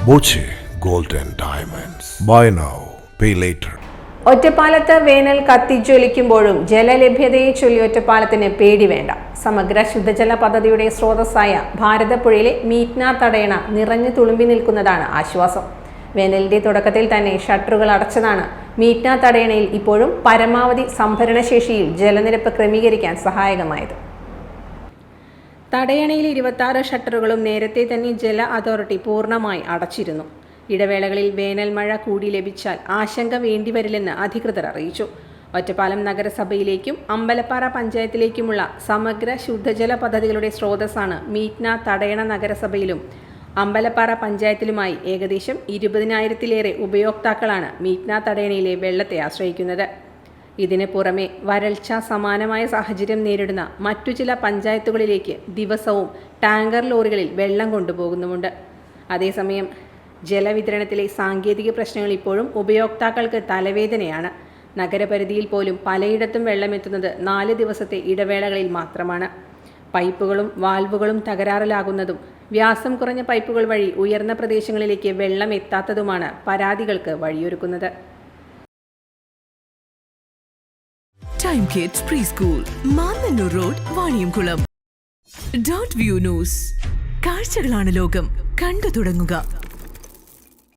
Boche gold and diamonds. Buy now, pay later. ഒറ്റപ്പാലത്ത് വേനൽ കത്തിജ്വലിക്കുമ്പോഴും ജലലഭ്യതയെ ചൊല്ലി ഒറ്റപ്പാലത്തിന് പേടി വേണ്ട. സമഗ്ര ശുദ്ധജല പദ്ധതിയുടെ സ്രോതസ്സായ ഭാരതപ്പുഴയിലെ മീറ്റ്ന തടയണ നിറഞ്ഞു തുളുമ്പി നിൽക്കുന്നതാണ് ആശ്വാസം. വേനലിന്റെ തുടക്കത്തിൽ തന്നെ ഷട്ടറുകൾ അടച്ചതാണ് മീറ്റ്ന തടയണയിൽ ഇപ്പോഴും പരമാവധി സംഭരണശേഷിയിൽ ജലനിരപ്പ് ക്രമീകരിക്കാൻ സഹായകമായത്. തടയണയിൽ 26 ഷട്ടറുകളും നേരത്തെ തന്നെ ജല അതോറിറ്റി പൂർണ്ണമായി അടച്ചിരുന്നു. ഇടവേളകളിൽ വേനൽ മഴ കൂടി ലഭിച്ചാൽ ആശങ്ക വേണ്ടിവരില്ലെന്ന് അധികൃതർ അറിയിച്ചു. ഒറ്റപ്പാലം നഗരസഭയിലേക്കും അമ്പലപ്പാറ പഞ്ചായത്തിലേക്കുമുള്ള സമഗ്ര ശുദ്ധജല പദ്ധതികളുടെ സ്രോതസ്സാണ് മീറ്റ്ന തടയണ. നഗരസഭയിലും അമ്പലപ്പാറ പഞ്ചായത്തിലുമായി ഏകദേശം 20,000-ലേറെ ഉപയോക്താക്കളാണ് മീറ്റ്ന തടയണയിലെ വെള്ളത്തെ ആശ്രയിക്കുന്നത്. ഇതിന് പുറമെ വരൾച്ച സമാനമായ സാഹചര്യം നേരിടുന്ന മറ്റു ചില പഞ്ചായത്തുകളിലേക്ക് ദിവസവും ടാങ്കർ ലോറികളിൽ വെള്ളം കൊണ്ടുപോകുന്നുമുണ്ട്. അതേസമയം ജലവിതരണത്തിലെ സാങ്കേതിക പ്രശ്നങ്ങൾ ഇപ്പോഴും ഉപയോക്താക്കൾക്ക് തലവേദനയാണ്. നഗരപരിധിയിൽ പോലും പലയിടത്തും വെള്ളമെത്തുന്നത് 4 ദിവസത്തെ ഇടവേളകളിൽ മാത്രമാണ്. പൈപ്പുകളും വാൽവുകളും തകരാറിലാകുന്നതും വ്യാസം കുറഞ്ഞ പൈപ്പുകൾ വഴി ഉയർന്ന പ്രദേശങ്ങളിലേക്ക് വെള്ളം എത്താത്തതുമാണ് പരാതികൾക്ക് വഴിയൊരുക്കുന്നത്. Time kids preschool, Mannanur road, Vaniyamkulam. .View news. കാഴ്ചകളാണ് ലോകം, കണ്ടു തുടങ്ങുക.